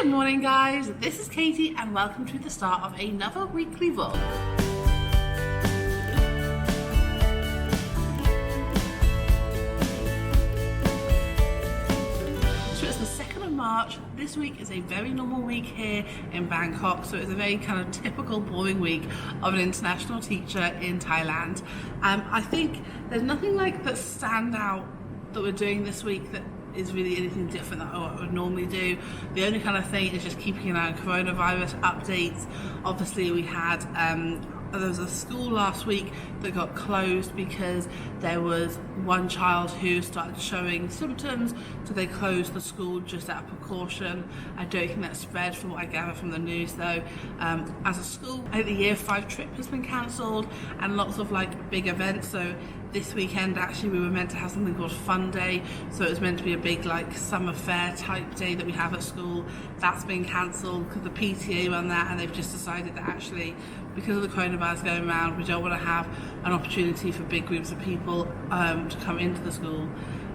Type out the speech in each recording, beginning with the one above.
Good morning guys, this is Katie and welcome to the start of another weekly vlog. So it's the 2nd of March, this week is a very normal week here in Bangkok, so it's a very kind of typical boring week of an international teacher in Thailand. I think there's nothing like that stand out that we're doing this week that is really anything different than what I would normally do. The only kind of thing is just keeping an eye on coronavirus updates. Obviously we had there was a school last week that got closed because there was one child who started showing symptoms, so they closed the school just out of precaution. I don't think that spread from what I gather from the news though. As a school, I think the Year 5 trip has been cancelled and lots of like big events. So this weekend actually we were meant to have something called Fun Day, so it was meant to be a big like summer fair type day that we have at school. That's been cancelled because the PTA run that, and they've just decided that actually because of the coronavirus going around, we don't want to have an opportunity for big groups of people to come into the school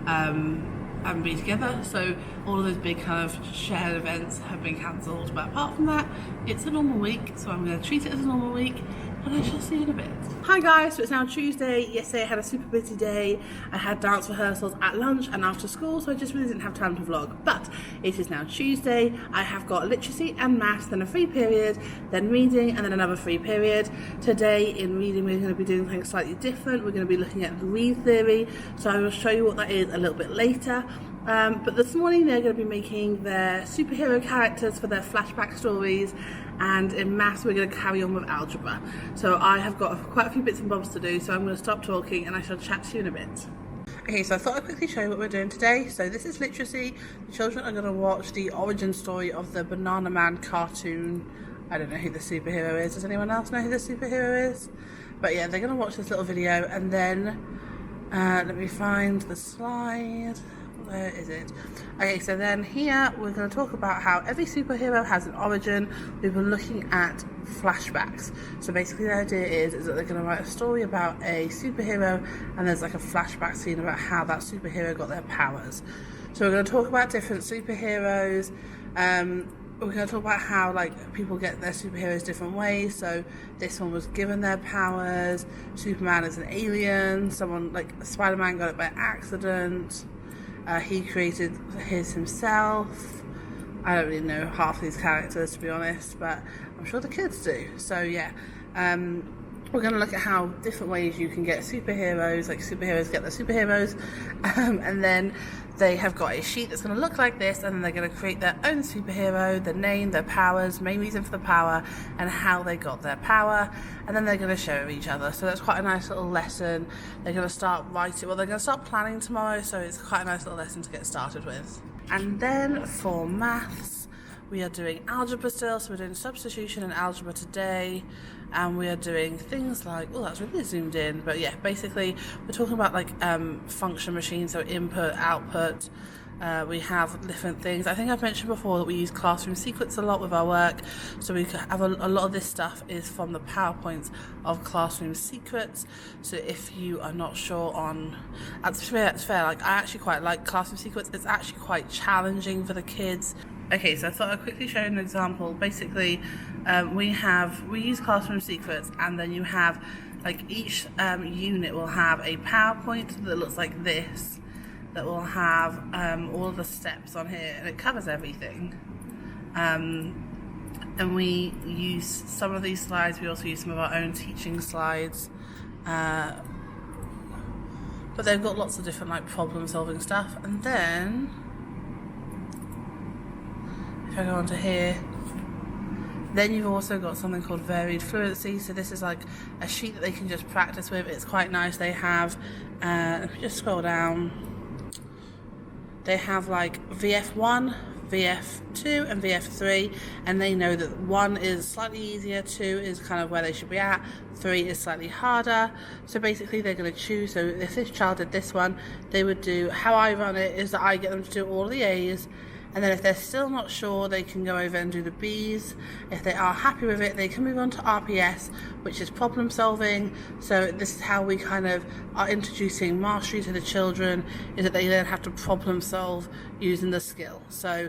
and be together. So all of those big kind of shared events have been cancelled, but apart from that it's a normal week, so I'm going to treat it as a normal week and I shall see you in a bit. Hi guys, so it's now Tuesday. Yesterday I had a super busy day. I had dance rehearsals at lunch and after school, so I just really didn't have time to vlog. But it is now Tuesday. I have got literacy and maths, then a free period, then reading, and then another free period. Today in reading we're going to be doing something slightly different. We're going to be looking at the read theory, so I will show you what that is a little bit later. But this morning they're going to be making their superhero characters for their flashback stories, and in maths we're going to carry on with algebra. So I have got quite a few bits and bobs to do, so I'm going to stop talking and I shall chat to you in a bit. Okay, so I thought I'd quickly show you what we're doing today. So this is literacy. The children are going to watch the origin story of the Banana Man cartoon. I don't know who the superhero is. Does anyone else know who the superhero is? But yeah, they're going to watch this little video, and then let me find the slide. Where is it? Okay, so then here we're going to talk about how every superhero has an origin. We've been looking at flashbacks. So basically the idea is that they're going to write a story about a superhero, and there's like a flashback scene about how that superhero got their powers. So we're going to talk about different superheroes. We're going to talk about how like people get their superheroes different ways. So this one was given their powers. Superman is an alien. Someone like Spider-Man got it by accident. He created his himself. I don't really know half these characters, to be honest, but I'm sure the kids do. So yeah, we're going to look at how different ways you can get superheroes, like superheroes get their superheroes, and then they have got a sheet that's going to look like this, and then they're going to create their own superhero, their name, their powers, main reason for the power, and how they got their power, and then they're going to share with each other. So that's quite a nice little lesson. They're going to start writing, well, they're going to start planning tomorrow, so it's quite a nice little lesson to get started with. And then for maths, we are doing algebra still, so we're doing substitution and algebra today, and we are doing things like, oh, that's really zoomed in, but yeah, basically we're talking about like function machines, so input, output. We have different things. I think I've mentioned before that we use classroom secrets a lot with our work, so we have a lot of this stuff is from the PowerPoints of classroom secrets. So if you are not sure on, that's fair, like I actually quite like classroom secrets. It's actually quite challenging for the kids. Okay, so I thought I'd quickly show you an example. Basically, we use classroom secrets, and then you have like each unit will have a PowerPoint that looks like this, that will have all of the steps on here, and it covers everything. And we use some of these slides. We also use some of our own teaching slides, but they've got lots of different like problem solving stuff. And then if I go on to here, then you've also got something called varied fluency. So this is like a sheet that they can just practice with. It's quite nice. They have, if you just scroll down, they have like VF1, VF2 and VF3, and they know that 1 is slightly easier, 2 is kind of where they should be at, 3 is slightly harder. So basically they're going to choose. So if this child did this one, they would do, how I run it is that I get them to do all the A's, and then if they're still not sure, they can go over and do the B's. If they are happy with it, they can move on to RPS, which is problem solving. So this is how we kind of are introducing mastery to the children, is that they then have to problem solve using the skill. So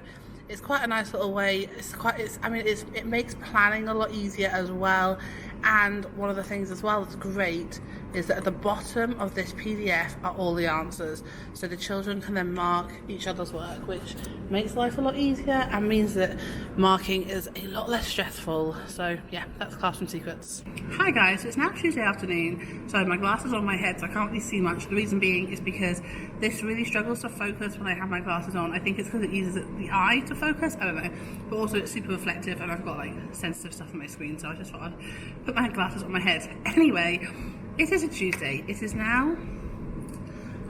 it's quite a nice little way. It makes planning a lot easier as well. And one of the things as well that's great is that at the bottom of this PDF are all the answers, so the children can then mark each other's work, which makes life a lot easier and means that marking is a lot less stressful. So yeah, that's Classroom Secrets. Hi guys, it's now Tuesday afternoon, so my glasses are on my head, so I can't really see much. The reason being is because this really struggles to focus when I have my glasses on. I think it's because it uses the eye to focus, I don't know, but also it's super reflective and I've got like sensitive stuff on my screen, so I just thought I'd put my glasses on my head. Anyway, it is a Tuesday. It is now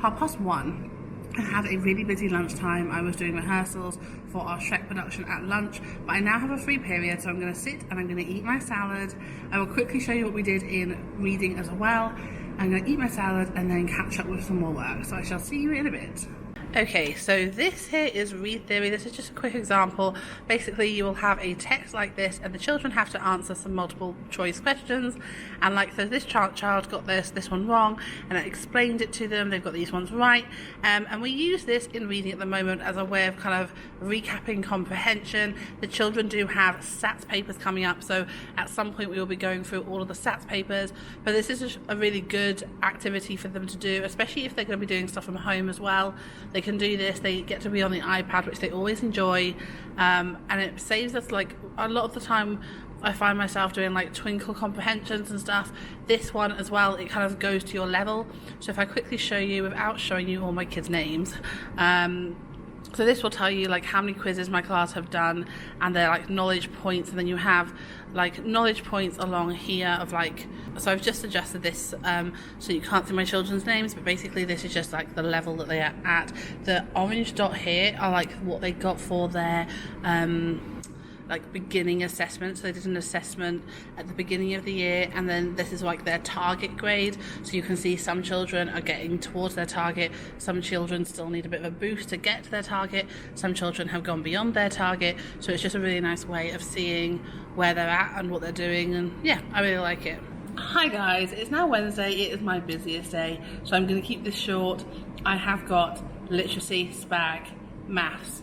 1:30. I had a really busy lunchtime. I was doing rehearsals for our Shrek production at lunch, but I now have a free period, so I'm going to sit and I'm going to eat my salad. I will quickly show you what we did in reading as well. I'm going to eat my salad and then catch up with some more work, so I shall see you in a bit. Okay, so this here is read theory. This is just a quick example. Basically, you will have a text like this and the children have to answer some multiple choice questions, and like, so this child got this one wrong, and I explained it to them. They've got these ones right, and we use this in reading at the moment as a way of kind of recapping comprehension. The children do have SATs papers coming up, so at some point we will be going through all of the SATs papers, but this is just a really good activity for them to do, especially if they're going to be doing stuff from home as well. They can do this, they get to be on the iPad, which they always enjoy, and it saves us, like, a lot of the time I find myself doing like twinkle comprehensions and stuff. This one as well, it kind of goes to your level. So if I quickly show you without showing you all my kids' names, so this will tell you like how many quizzes my class have done, and they're like knowledge points, and then you have like knowledge points along here of like, so I've just adjusted this so you can't see my children's names, but basically this is just like the level that they are at. The orange dot here are like what they got for their like beginning assessment. So they did an assessment at the beginning of the year, and then this is like their target grade. So you can see some children are getting towards their target, some children still need a bit of a boost to get to their target, some children have gone beyond their target. So it's just a really nice way of seeing where they're at and what they're doing, and yeah, I really like it. Hi guys, it's now Wednesday. It is my busiest day, so I'm going to keep this short. I have got literacy, SPAG, maths,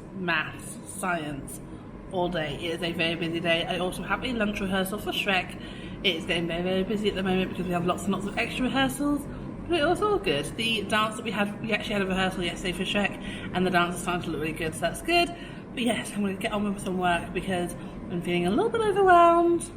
science all day. It is a very busy day. I also have a lunch rehearsal for Shrek. It is getting very, very busy at the moment because we have lots and lots of extra rehearsals, but it was all good. The dance that we actually had a rehearsal yesterday for Shrek, and the dance is starting to look really good, so that's good. But yes, I'm going to get on with some work because I'm feeling a little bit overwhelmed,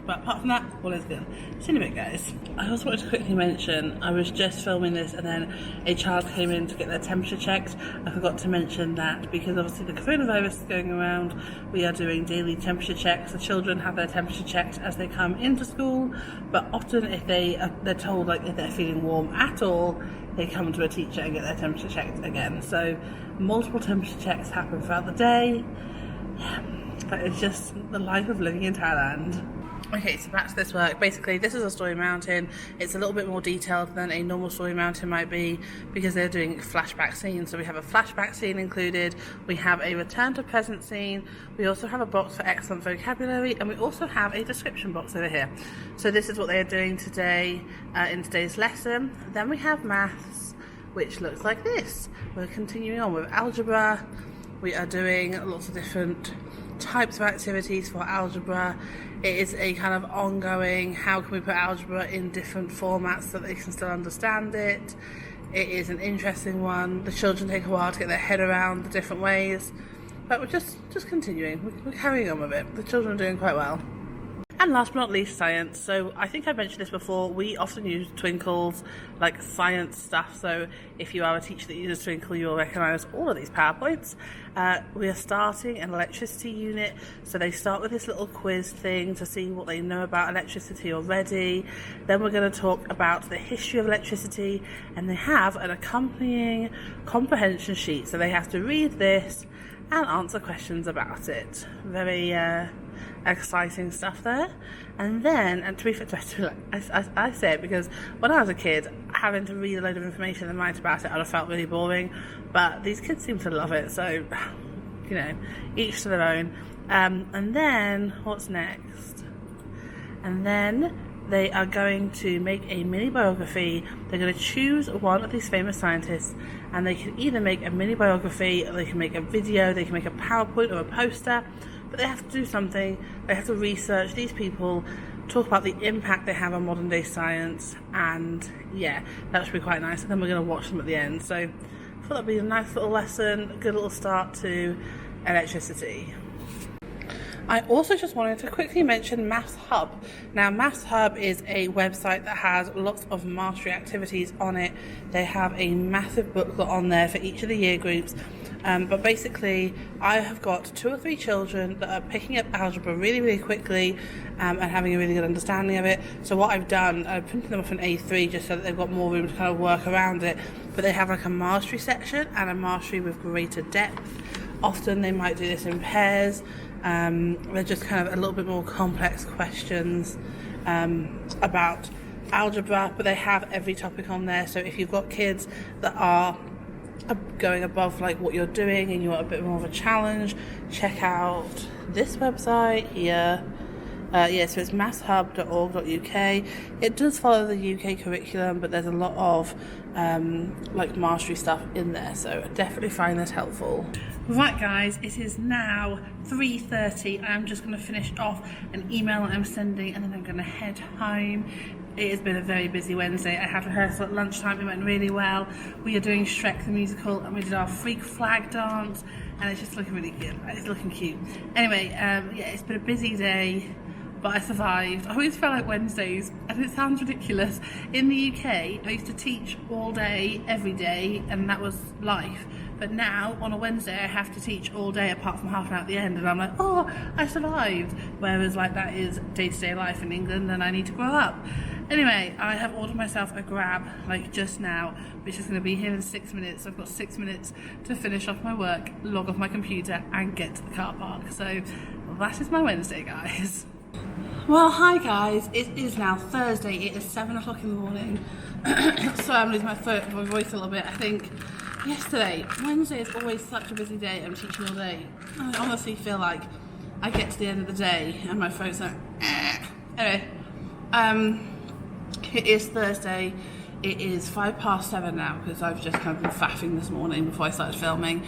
but apart from that, all is good. See you in a bit, guys. I also wanted to quickly mention, I was just filming this and then a child came in to get their temperature checked. I forgot to mention that because obviously the coronavirus is going around, we are doing daily temperature checks. The children have their temperature checked as they come into school, but often if they're told like if they're feeling warm at all, they come to a teacher and get their temperature checked again. So multiple temperature checks happen throughout the day. Yeah. That is just the life of living in Thailand. Okay, so back to this work. Basically, this is a story mountain. It's a little bit more detailed than a normal story mountain might be because they're doing flashback scenes. So we have a flashback scene included. We have a return to present scene. We also have a box for excellent vocabulary, and we also have a description box over here. So this is what they are doing today in today's lesson. Then we have maths, which looks like this. We're continuing on with algebra. We are doing lots of different types of activities for algebra. It is a kind of ongoing, how can we put algebra in different formats so that they can still understand it. It is an interesting one. The children take a while to get their head around the different ways, but we're just continuing. We're carrying on with it. The children are doing quite well. And last but not least, science. So I think I mentioned this before, we often use twinkles, like science stuff. So if you are a teacher that uses twinkle, you'll recognise all of these PowerPoints. We are starting an electricity unit. So they start with this little quiz thing to see what they know about electricity already. Then we're going to talk about the history of electricity, and they have an accompanying comprehension sheet. So they have to read this and answer questions about it. Very exciting stuff there. And then, and to be fair, I say it because when I was a kid, having to read a load of information and write about it, I'd have felt really boring, but these kids seem to love it, so you know, each to their own. And then what's next? And then they are going to make a mini biography. They're going to choose one of these famous scientists, and they can either make a mini biography, or they can make a video, they can make a PowerPoint or a poster, but they have to do something. They have to research these people, talk about the impact they have on modern day science, and yeah, that should be quite nice. And then we're going to watch them at the end. So I thought that'd be a nice little lesson, a good little start to electricity. I also just wanted to quickly mention Maths Hub. Now, Maths Hub is a website that has lots of mastery activities on it. They have a massive booklet on there for each of the year groups. But basically, I have got 2 or 3 children that are picking up algebra really, really quickly and having a really good understanding of it. So what I've done, I've printed them off an A3 just so that they've got more room to kind of work around it. But they have like a mastery section and a mastery with greater depth. Often they might do this in pairs. They're just kind of a little bit more complex questions about algebra, but they have every topic on there. So if you've got kids that are going above like what you're doing and you want a bit more of a challenge, check out this website here. So it's mathshub.org.uk. It does follow the UK curriculum, but there's a lot of like mastery stuff in there, so I definitely find this helpful. Right guys, it is now 3:30. I'm just going to finish off an email that I'm sending, and then I'm going to head home. It has been a very busy Wednesday. I had rehearsal at lunchtime, it went really well. We are doing Shrek the musical, and we did our freak flag dance, and it's just looking really good. It's looking cute. Anyway, yeah, it's been a busy day, but I survived. I always felt like Wednesdays, and it sounds ridiculous. In the UK, I used to teach all day, every day, and that was life. But now, on a Wednesday, I have to teach all day apart from half an hour at the end, and I'm like, oh, I survived. Whereas, like, that is day-to-day life in England, and I need to grow up. Anyway, I have ordered myself a Grab, like, just now, which is going to be here in 6 minutes. I've got 6 minutes to finish off my work, log off my computer, and get to the car park. So, that is my Wednesday, guys. Well, hi guys, it is now Thursday. It is 7 o'clock in the morning. So I'm losing my voice a little bit. I think Wednesday is always such a busy day. I'm teaching all day. I honestly feel like I get to the end of the day and my phone's like, Anyway, it is Thursday. It is 7:05 now because I've just kind of been faffing this morning before I started filming.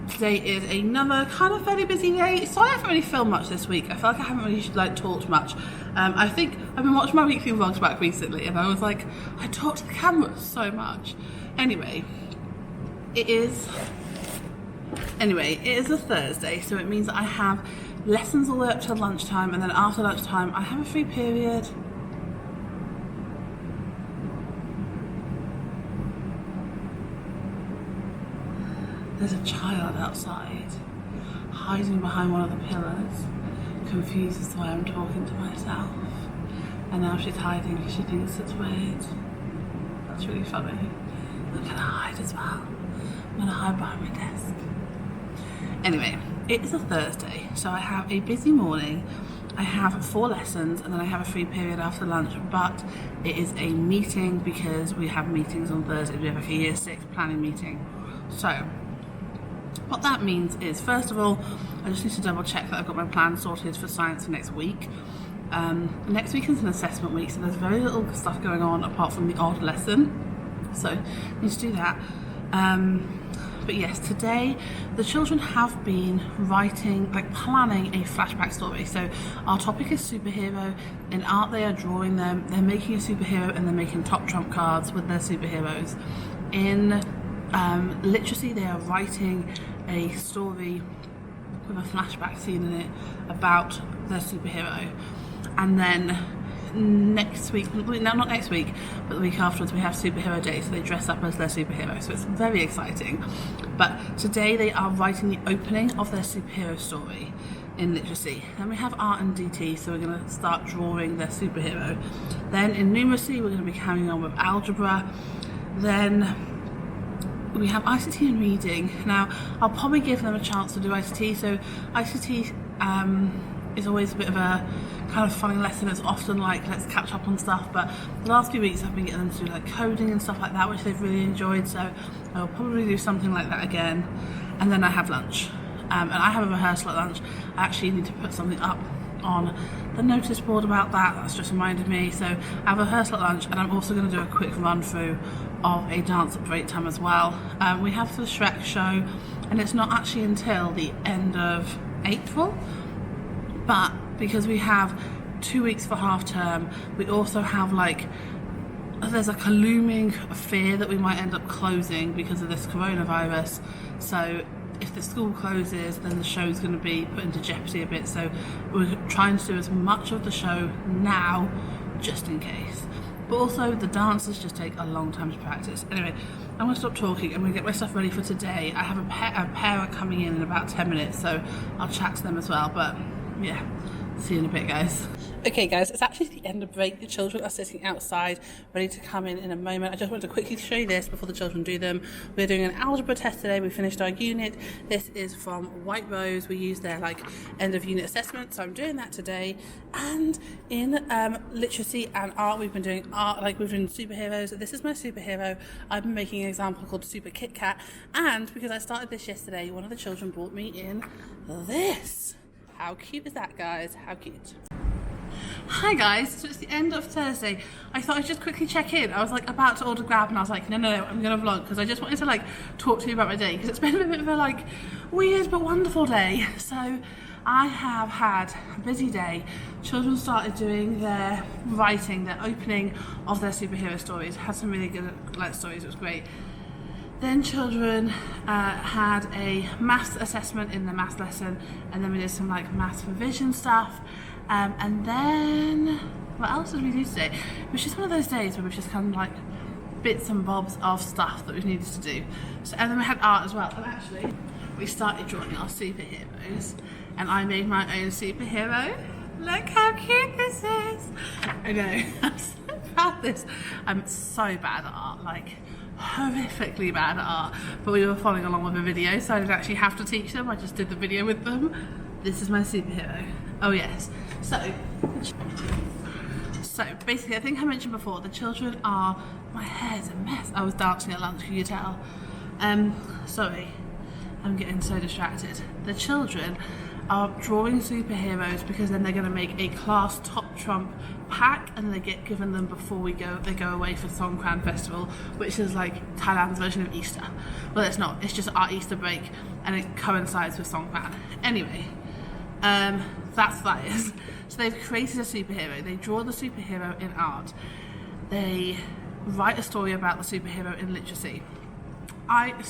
Today is another kind of fairly busy day, so I haven't really filmed much this week. I feel like I haven't really talked much. I think I've been watching my weekly vlogs back recently, and I was like, I talk to the camera so much. Anyway, it is a Thursday, so it means that I have lessons all the way up to lunchtime, and then after lunchtime I have a free period. There's a child outside, hiding behind one of the pillars, confused as to why I'm talking to myself. And now she's hiding because she thinks it's weird. That's really funny. I'm gonna hide as well. I'm gonna hide behind my desk. Anyway, it is a Thursday, so I have a busy morning. I have 4 lessons, and then I have a free period after lunch, but it is a meeting because we have meetings on Thursday. We have like a year 6 planning meeting. So, what that means is, first of all, I just need to double check that I've got my plan sorted for science for next week. Next week is an assessment week, so there's very little stuff going on apart from the odd lesson. So, I need to do that. But yes, today the children have been planning a flashback story. So our topic is superhero. In art they are drawing them, they're making a superhero, and they're making top trump cards with their superheroes. In literacy they are writing a story with a flashback scene in it about their superhero. And then next week, not next week, but the week afterwards, we have superhero day, so they dress up as their superhero, so it's very exciting. But today they are writing the opening of their superhero story in literacy. Then we have art and DT, so we're going to start drawing their superhero. Then in numeracy we're going to be carrying on with algebra. Then we have ICT and reading. Now I'll probably give them a chance to do ICT, so ICT is always a bit of a kind of funny lesson. It's often like, let's catch up on stuff, but the last few weeks I've been getting them to do like coding and stuff like that, which they've really enjoyed, so I'll probably do something like that again. And then I have lunch, and I have a rehearsal at lunch. I actually need to put something up on the notice board about that. That's just reminded me. So I have a rehearsal at lunch, and I'm also going to do a quick run through of a dance at break time as well. We have the Shrek show, and it's not actually until the end of April, but because we have 2 weeks for half term, we also have like, there's like a looming fear that we might end up closing because of this coronavirus. So if the school closes, then the show's going to be put into jeopardy a bit. So we're trying to do as much of the show now, just in case. But also the dances just take a long time to practice. Anyway, I'm going to stop talking. I'm going to get my stuff ready for today. I have a pair are coming in about 10 minutes, so I'll chat to them as well. But yeah, see you in a bit, guys. Okay guys, it's actually the end of break. The children are sitting outside ready to come in a moment. I just wanted to quickly show you this before the children do them. We're doing an algebra test today. We finished our unit. This is from White Rose. We use their like end of unit assessment, so I'm doing that today. And in literacy and art, we've been doing art, like we've been superheroes. This is my superhero. I've been making an example called Super Kit Kat, and because I started this yesterday, one of the children brought me in this. How cute is that, guys? How cute. Hi guys, so it's the end of Thursday. I thought I'd just quickly check in. I was like about to order Grab, and I was like, no, I'm gonna vlog because I just wanted to like talk to you about my day, because it's been a bit of a like weird but wonderful day. So I have had a busy day. Children started doing their writing, their opening of their superhero stories. Had some really good like stories. It was great. Then children had a maths assessment in the maths lesson, and then we did some like maths revision stuff. And then, what else did we do today? It was just one of those days where we've just kind of like bits and bobs of stuff that we needed to do. So, and then we had art as well. And actually, we started drawing our superheroes, and I made my own superhero. Look how cute this is. I know, I'm so proud of this. I'm so bad at art, like horrifically bad at art. But we were following along with a video, so I didn't actually have to teach them. I just did the video with them. This is my superhero. Oh yes. So basically, I think I mentioned before, the children are, my hair's a mess. I was dancing at lunch, can you tell? Sorry, I'm getting so distracted. The children are drawing superheroes because then they're going to make a class top trump pack, and they get given them before they go away for Songkran Festival, which is like Thailand's version of Easter. Well, it's not, it's just our Easter break, and it coincides with Songkran. Anyway, that's what that is. So they've created a superhero. They draw the superhero in art. They write a story about the superhero in literacy. They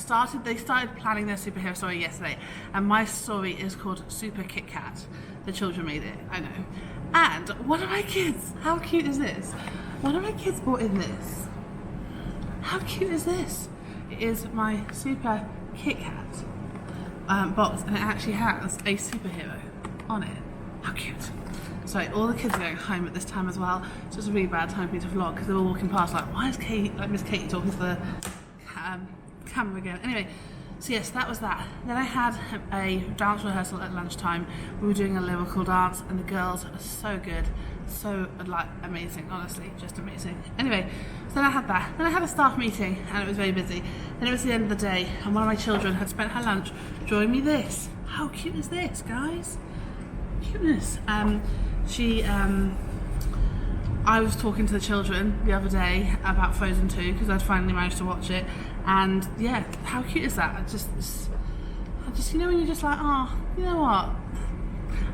started planning their superhero story yesterday, and my story is called Super Kit Kat. The children made it, I know. And one of my kids, how cute is this? One of my kids brought in this. How cute is this? It is my Super Kit Kat box, and it actually has a superhero on it. How cute. Sorry, all the kids are going home at this time as well, so it's a really bad time for me to vlog because they're all walking past like, why is Miss Katie talking to the camera again? Anyway, so yes, that was that. Then I had a dance rehearsal at lunchtime. We were doing a lyrical dance, and the girls are so good, so like amazing, honestly, just amazing. Anyway, so then I had that. Then I had a staff meeting, and it was very busy. Then it was the end of the day, and one of my children had spent her lunch drawing me this. How cute is this, guys? Cuteness. I was talking to the children the other day about Frozen 2 because I'd finally managed to watch it, and yeah, how cute is that? I just you know when you're just like, oh, you know what?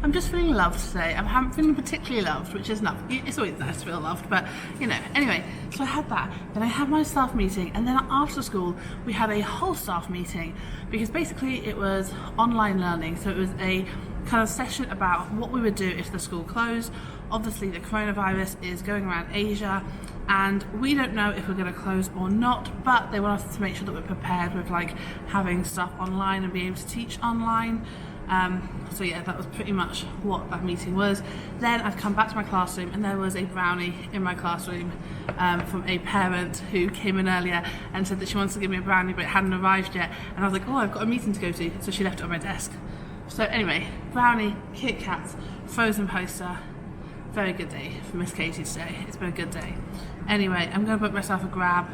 I'm just feeling loved today. I'm feeling particularly loved, which is enough. It's always nice to feel loved, but you know. Anyway, so I had that. Then I had my staff meeting, and then after school we had a whole staff meeting because basically it was online learning. So it was a kind of session about what we would do if the school closed. Obviously the coronavirus is going around Asia, and we don't know if we're going to close or not, but they want us to make sure that we're prepared with like having stuff online and being able to teach online. So yeah, that was pretty much what that meeting was. Then I've come back to my classroom, and there was a brownie in my classroom from a parent who came in earlier and said that she wants to give me a brownie but it hadn't arrived yet, and I was like, oh, I've got a meeting to go to, so she left it on my desk. So anyway, brownie, Kit Kats, Frozen poster. Very good day for Miss Katie today. It's been a good day. Anyway, I'm going to book myself a Grab,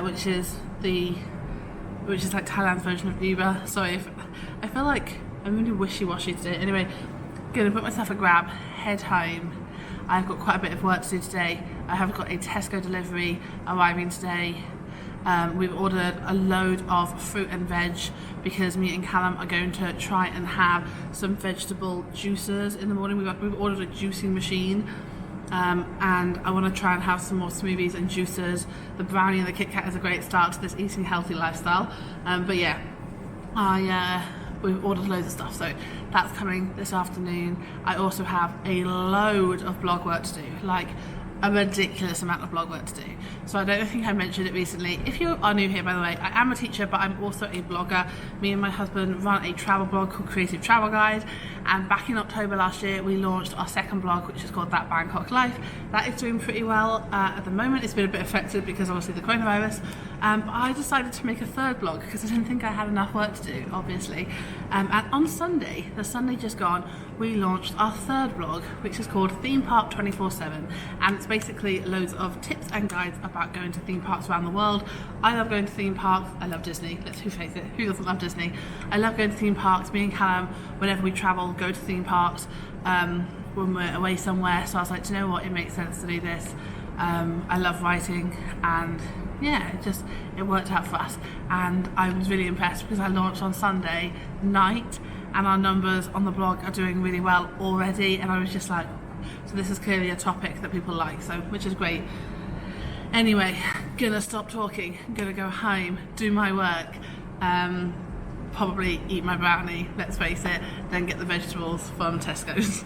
which is like Thailand's version of Uber. Sorry, I feel like I'm really wishy-washy today. Anyway, Gonna put myself a grab, head home. I've got quite a bit of work to do today. I have got a Tesco delivery arriving today. We've ordered a load of fruit and veg because me and Callum are going to try and have some vegetable juices in the morning. We've ordered a juicing machine, and I want to try and have some more smoothies and juices. The brownie and the Kit Kat is a great start to this eating healthy lifestyle. But yeah, we've ordered loads of stuff, so that's coming this afternoon. I also have a load of blog work to do, like a ridiculous amount of blog work to do. So I don't think I mentioned it recently. If you are new here, by the way, I am a teacher, but I'm also a blogger. Me and my husband run a travel blog called Creative Travel Guide, and back in October last year we launched our second blog, which is called That Bangkok Life. That is doing pretty well at the moment. It's been a bit affected because obviously the coronavirus, but I decided to make a third blog because I didn't think I had enough work to do, obviously. And on Sunday, the Sunday just gone, we launched our third blog, which is called Theme Park 24/7, and it's basically loads of tips and guides about going to theme parks around the world. I love going to theme parks. I love Disney. Let's face it, who doesn't love Disney? I love going to theme parks. Me and Callum, whenever we travel, go to theme parks when we're away somewhere. So I was like, do you know what? It makes sense to do this. I love writing, and yeah, it worked out for us. And I was really impressed because I launched on Sunday night, and our numbers on the blog are doing really well already. And I was just like, so this is clearly a topic that people like, so which is great. Anyway, gonna stop talking, gonna go home, do my work, probably eat my brownie, let's face it, then get the vegetables from Tesco's.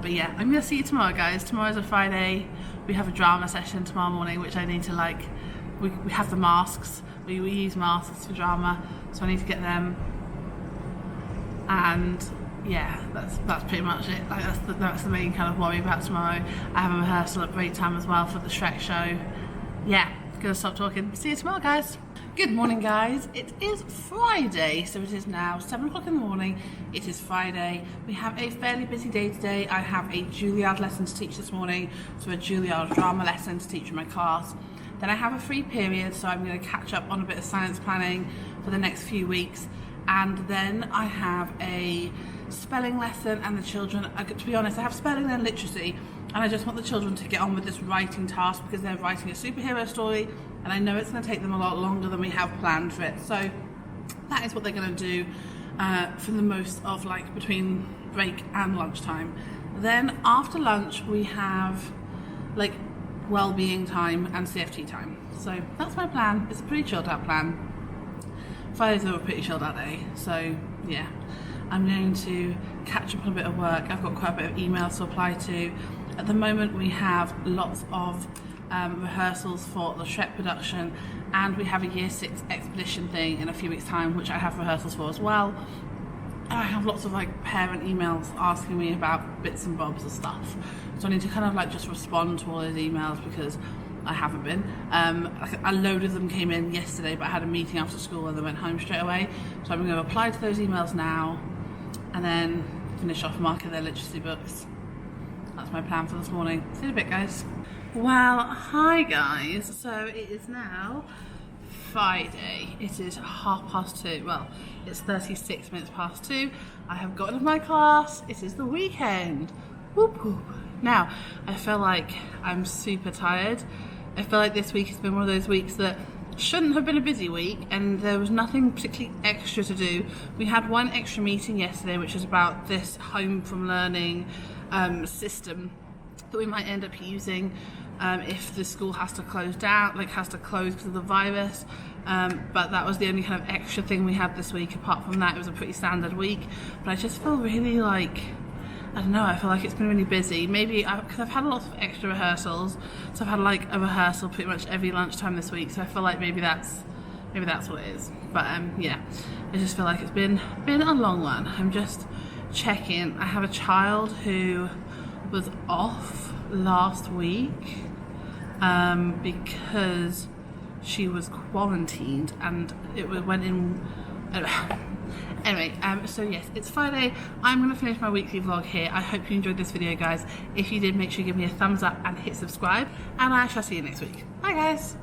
But yeah, I'm gonna see you tomorrow, guys. Tomorrow's a Friday. We have a drama session tomorrow morning, which I need to we have the masks, we use masks for drama, so I need to get them. And yeah, that's pretty much it. Like that's the main kind of worry about tomorrow. I have a rehearsal at break time as well for the Shrek show. Yeah, gonna stop talking. See you tomorrow, guys. Good morning, guys. It is Friday, so it is now 7 o'clock in the morning. It is Friday. We have a fairly busy day today. I have a Juilliard lesson to teach this morning, so a Juilliard drama lesson to teach in my class. Then I have a free period, so I'm going to catch up on a bit of science planning for the next few weeks. And then I have a spelling lesson, and the children, to be honest, I have spelling and literacy, and I just want the children to get on with this writing task because they're writing a superhero story, and I know it's going to take them a lot longer than we have planned for it. So that is what they're going to do for the most of between break and lunchtime. Then after lunch we have well-being time and CFT time. So that's my plan. It's a pretty chilled out plan. Fridays are a pretty chilled out day, so yeah, I'm going to catch up on a bit of work. I've got quite a bit of emails to apply to. At the moment we have lots of rehearsals for the Shrek production, and we have a year 6 expedition thing in a few weeks time, which I have rehearsals for as well. And I have lots of parent emails asking me about bits and bobs of stuff, so I need to kind of just respond to all those emails because I haven't been. A load of them came in yesterday, but I had a meeting after school and then went home straight away, so I'm going to apply to those emails now and then finish off marking their literacy books. That's my plan for this morning. See you in a bit, guys. Well, hi guys. So it is now Friday. It is 2:30. Well, it's 36 minutes past 2. I have gotten to my class. It is the weekend. Whoop whoop. Now, I feel like I'm super tired. I feel like this week has been one of those weeks that shouldn't have been a busy week, and there was nothing particularly extra to do. We had one extra meeting yesterday, which was about this home from learning system that we might end up using if the school has to close down, has to close because of the virus. But that was the only kind of extra thing we had this week. Apart from that, it was a pretty standard week. But I just feel really I don't know, I feel like it's been really busy. Maybe because I've had a lot of extra rehearsals, so I've had a rehearsal pretty much every lunchtime this week. So I feel like maybe that's what it is. But yeah, I just feel like it's been a long one. I'm just checking. I have a child who was off last week because she was quarantined, and it went in. Anyway, so yes, it's Friday. I'm going to finish my weekly vlog here. I hope you enjoyed this video, guys. If you did, make sure you give me a thumbs up and hit subscribe, and I shall see you next week. Bye, guys.